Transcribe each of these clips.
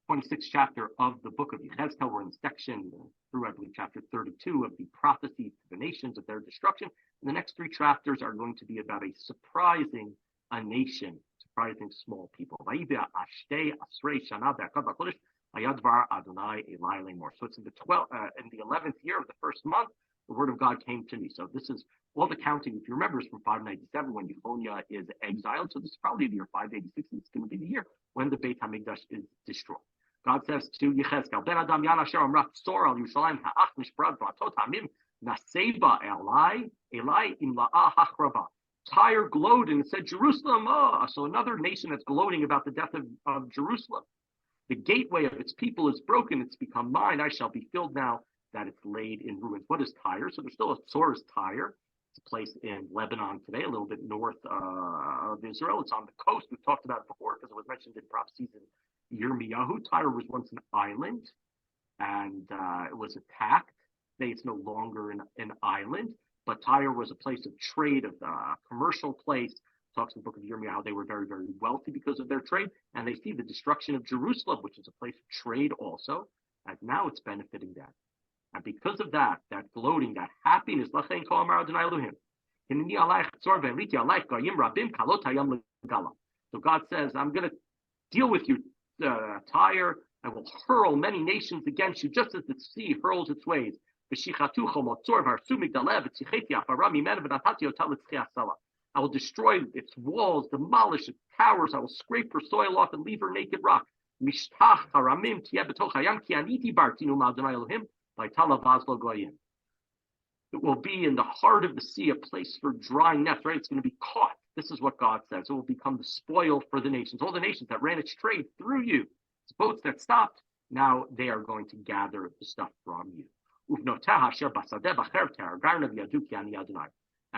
26th chapter of the book of Yechezkel. We're in section through, I believe, chapter 32 of the prophecy to the nations of their destruction. And the next 3 chapters are going to be about a surprising surprising small people. So it's in the 11th year of the first month, the word of God came to me. So this is all the counting, if you remember, is from 597 when Yehonia is exiled. So this is probably the year 586, and it's going to be the year when the Beit HaMikdash is destroyed. God says to Yechezkel, Ben Adam Yan Asher Amrat Tzor Al Yerushalayim Ha'ach Nishbrad V'atot Hamim Naseba Elai Imla'a Hachraba. Tyre glowed and it said, Jerusalem, so another nation that's gloating about the death of Jerusalem. The gateway of its people is broken, it's become mine, I shall be filled now that it's laid in ruins. What is Tyre? So there's still a Tzora's Tyre. It's a place in Lebanon today, a little bit north of Israel. It's on the coast. We've talked about it before because it was mentioned in prophecies in Yirmiyahu. Tyre was once an island, and it was attacked. Today it's no longer an island, but Tyre was a place of trade, of commercial place. Talks in the book of Yirmiyahu how they were very, very wealthy because of their trade, and they see the destruction of Jerusalem, which is a place of trade also, and now it's benefiting them. And because of that gloating, that happiness, so God says, I'm going to deal with you, Tyre. I will hurl many nations against you, just as the sea hurls its waves. I will destroy its walls, demolish its towers. I will scrape her soil off and leave her naked rock. It will be in the heart of the sea, a place for dry nets, right? It's going to be caught. This is what God says. It will become the spoil for the nations. All the nations that ran its trade through you, its boats that stopped, now they are going to gather the stuff from you. And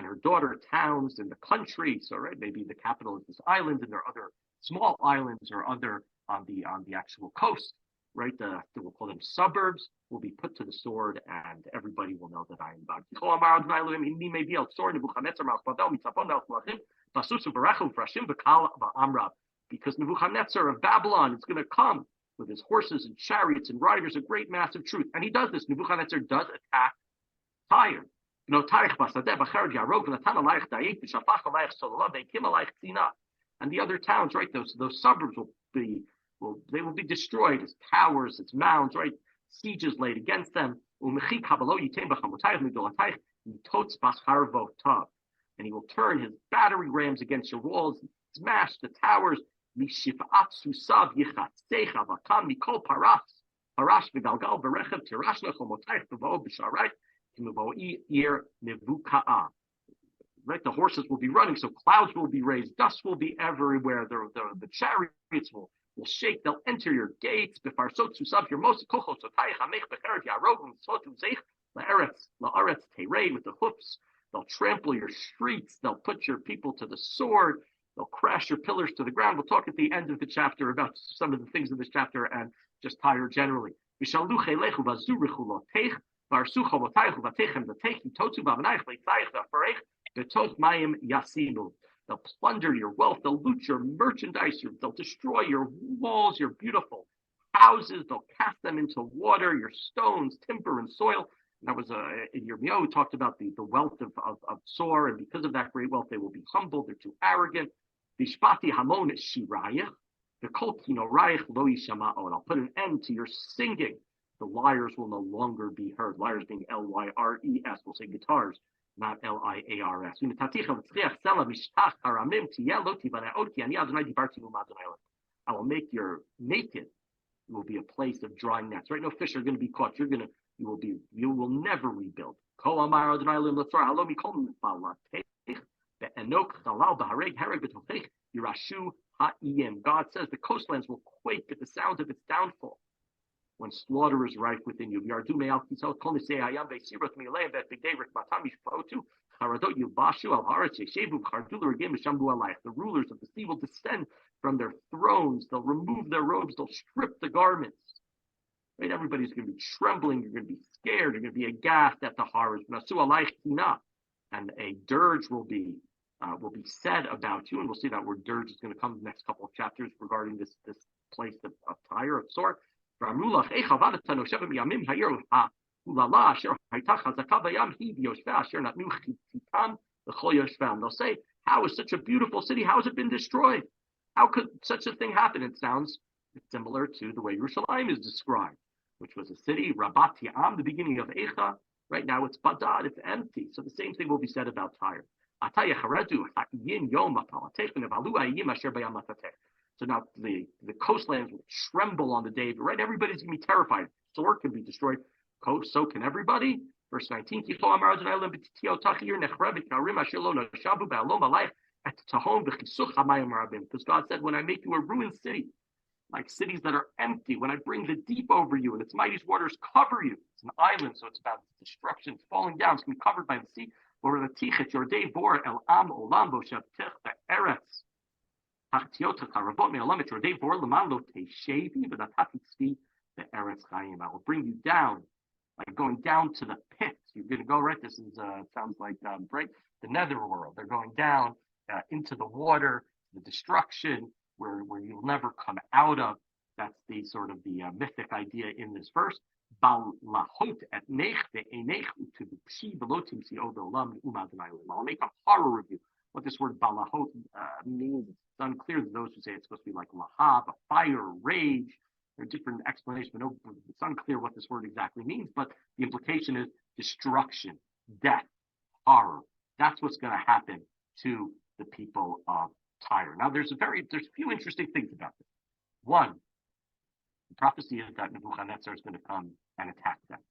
her daughter towns in the country, so right, maybe the capital is this island, and there are other small islands or other on the actual coast, right? We'll call them suburbs, will be put to the sword, and everybody will know that I am God. Because Nebuchadnezzar of Babylon is going to come with his horses and chariots and riders, a great massive truth. And he does this. Nebuchadnezzar does attack Tyre. And the other towns, right? Those suburbs will be destroyed, its towers, its mounds, right? Sieges laid against them. And he will turn his battering rams against your walls, smash the towers. Right, the horses will be running, so clouds will be raised, dust will be everywhere. The chariots will shake. They'll enter your gates. With the hoofs, they'll trample your streets. They'll put your people to the sword. They'll crash your pillars to the ground. We'll talk at the end of the chapter about some of the things in this chapter and just Tyre generally. They'll plunder your wealth. They'll loot your merchandise. They'll destroy your walls, your beautiful houses. They'll cast them into water, your stones, timber, and soil. And that was in Yirmiyahu, we talked about the wealth of Tzor, and because of that great wealth, they will be humbled. They're too arrogant. Vishpati hamon shirayach, v'kol kinorayach lo yishama'o. And I'll put an end to your singing. The lyres will no longer be heard. Lyres being Lyres. We'll say guitars, not Liars. I will make your naked. It will be a place of dry nets. Right? No fish are going to be caught. You will never rebuild. God says the coastlands will quake at the sound of its downfall when slaughter is rife within you. The rulers of the sea will descend from their thrones. They'll remove their robes. They'll strip the garments. Right? Everybody's going to be trembling. You're going to be scared. You're going to be aghast at the horrors. And a dirge will be will be said about you, and we'll see that word dirge is going to come in the next couple of chapters regarding this place of Tyre, of Sor. They'll say, how is such a beautiful city? How has it been destroyed? How could such a thing happen? It sounds similar to the way Yerushalayim is described, which was a city, Rabat Yam, the beginning of Eicha. Right now it's Badad, it's empty. So the same thing will be said about Tyre. So now the coastlands will tremble on the day, but right, everybody's going to be terrified. Sor can be destroyed. So can everybody. Verse 19. Because God said, when I make you a ruined city, like cities that are empty, when I bring the deep over you and its mighty waters cover you. It's an island, so it's about destruction. It's falling down. It's going to be covered by the sea. I will bring you down, like going down to the pit. You're going to go, right? This is sounds like right, the netherworld. They're going down into the water, the destruction where you'll never come out of. That's the sort of the mythic idea in this verse. I'll make a horror review. What this word balahot means, it's unclear to those who say it's supposed to be like lahav, a fire, rage. There are different explanations, but it's unclear what this word exactly means. But the implication is destruction, death, horror. That's what's going to happen to the people of Tyre. Now, there's a few interesting things about this. One, the prophecy is that Nebuchadnezzar is going to come and attack them.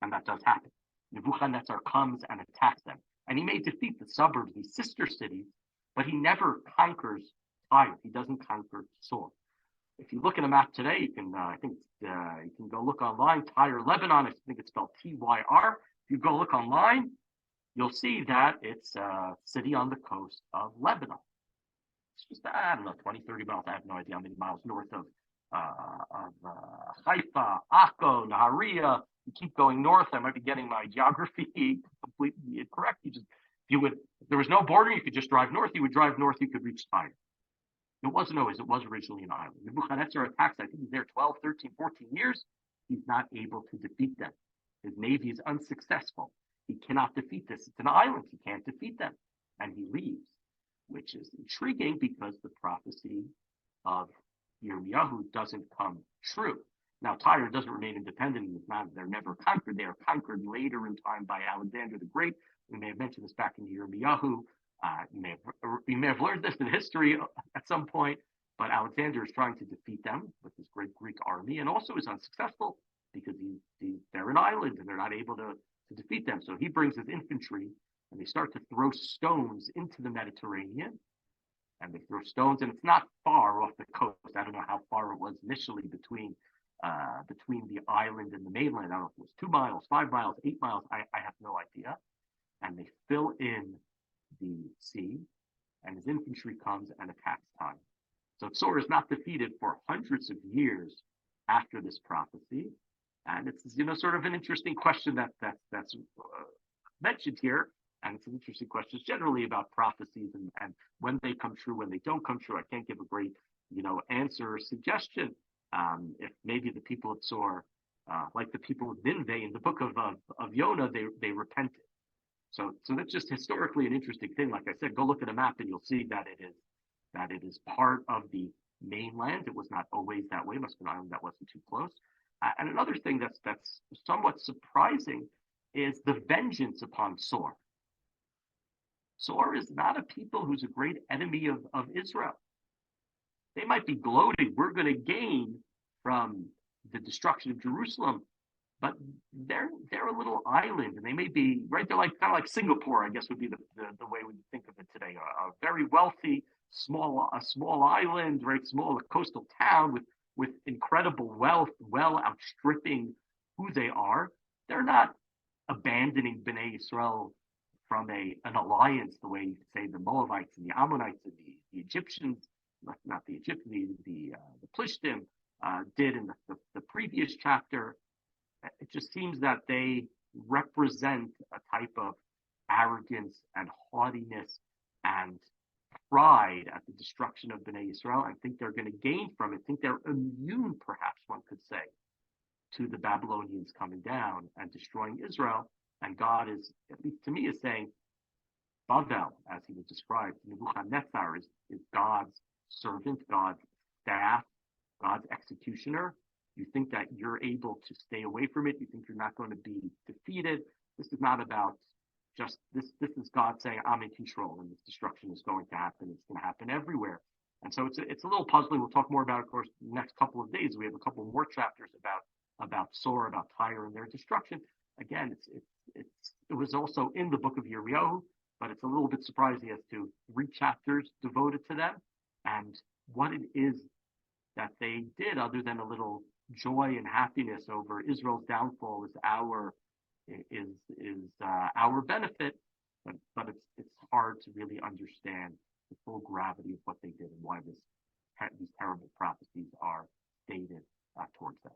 And that does happen. Nebuchadnezzar comes and attacks them. And he may defeat the suburbs, these sister cities, but he never conquers Tyre. He doesn't conquer Sor. If you look at a map today, you can you can go look online, Tyre, Lebanon. I think it's spelled Tyr. If you go look online, you'll see that it's a city on the coast of Lebanon. It's just, I don't know, 20, 30 miles. I have no idea how many miles north of Haifa, Akko, Nahariya. You keep going north. I might be getting my geography completely incorrect. If there was no border, you could just drive north. You would drive north, you could reach Tyre. It wasn't always. It was originally an island. Nebuchadnezzar attacks. I think he's there 12, 13, 14 years. He's not able to defeat them. His navy is unsuccessful. He cannot defeat this. It's an island. He can't defeat them. And he leaves, which is intriguing because the prophecy of Yirmiyahu doesn't come true. Now, Tyre doesn't remain independent. It's not, they're never conquered. They are conquered later in time by Alexander the Great. We may have mentioned this back in Yirmiyahu. You may have learned this in history at some point, but Alexander is trying to defeat them with his great Greek army, and also is unsuccessful because they're an island and they're not able to defeat them. So he brings his infantry, and they start to throw stones into the Mediterranean. And they throw stones, and it's not far off the coast. I don't know how far it was initially between the island and the mainland. I don't know if it was 2 miles, 5 miles, 8 miles. I have no idea. And they fill in the sea, and his infantry comes and attacks Tyre. So Sor is not defeated for hundreds of years after this prophecy, and it's sort of an interesting question that's mentioned here, and it's an interesting question generally about prophecies and when they come true, when they don't come true. I can't give a great answer or suggestion. If maybe the people of Sor, like the people of Nineveh in the book of Yonah, they repented. So that's just historically an interesting thing. Like I said, go look at a map and you'll see that it is part of the mainland. It was not always that way. It must have been an island that wasn't too close. And another thing that's somewhat surprising is the vengeance upon Sor. Sor is not a people who's a great enemy of Israel. They might be gloating, we're going to gain from the destruction of Jerusalem, but they're a little island, and they may be right. They're kind of like Singapore, I guess would be the way we think of it today. A very wealthy, small island, right? Small coastal town with incredible wealth, well outstripping who they are. They're not abandoning Bnei Israel from an alliance the way you could say the Moabites and the Ammonites and the Egyptians, not the Egyptians, the Plishtim did in the previous chapter. It just seems that they represent a type of arrogance and haughtiness and pride at the destruction of Bnei Israel and think they're going to gain from it, think they're immune, perhaps one could say, to the Babylonians coming down and destroying Israel. And God is, at least to me, is saying, Bavel, as he was described, Nebuchadnezzar is God's servant, God's staff, God's executioner. You think that you're able to stay away from it. You think you're not going to be defeated. This is not about just this. This is God saying, I'm in control, and this destruction is going to happen. It's going to happen everywhere. And so it's a little puzzling. We'll talk more about it, of course, the next couple of days. We have a couple more chapters about Sor, about Tyre and their destruction. Again, it was also in the book of Yirmiyahu, but it's a little bit surprising as to 3 chapters devoted to them and what it is that they did, other than a little joy and happiness over Israel's downfall is our benefit, but it's hard to really understand the full gravity of what they did and why these terrible prophecies are stated towards them.